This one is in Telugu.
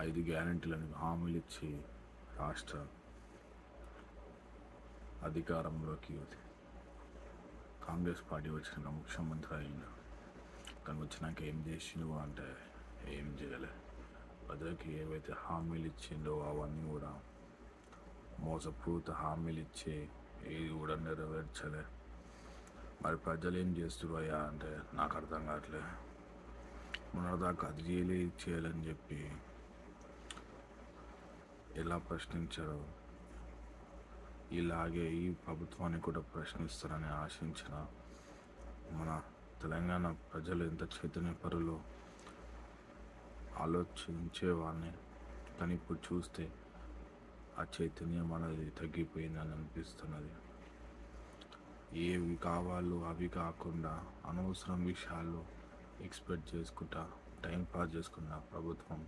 5 గ్యారెంటీలను హామీలు ఇచ్చి రాష్ట్ర అధికారంలోకి కాంగ్రెస్ పార్టీ వచ్చినాక ముఖ్యమంత్రి అయిండు. కానీ వచ్చినాక ఏం చేసిండు అంటే ఏం చేయలే. ప్రజలకి ఏవైతే హామీలు ఇచ్చిండో అవన్నీ కూడా మోసపూరిత హామీలు ఇచ్చి ఏది కూడా నెరవేర్చలే. మరి ప్రజలు ఏం చేస్తున్నారు అయ్యా అంటే నాకు అర్థం కావట్లే. మొన్నటిదాకా అది చేయాలని చెప్పి ఎలా ప్రశ్నించారో ఇలాగే ఈ ప్రభుత్వాన్ని కూడా ప్రశ్నిస్తారని ఆశించిన మన తెలంగాణ ప్రజలు ఎంత చైతన్యపరులు ఆలోచించేవాడిని. కానీ ఇప్పుడు చూస్తే ఆ చైతన్యం అనేది తగ్గిపోయిందని అనిపిస్తున్నది. ఏవి కావాలో అవి కాకుండా అనవసరం విషయాలు ఎక్స్పెక్ట్ చేసుకుంటా టైం పాస్ చేసుకున్న ప్రభుత్వం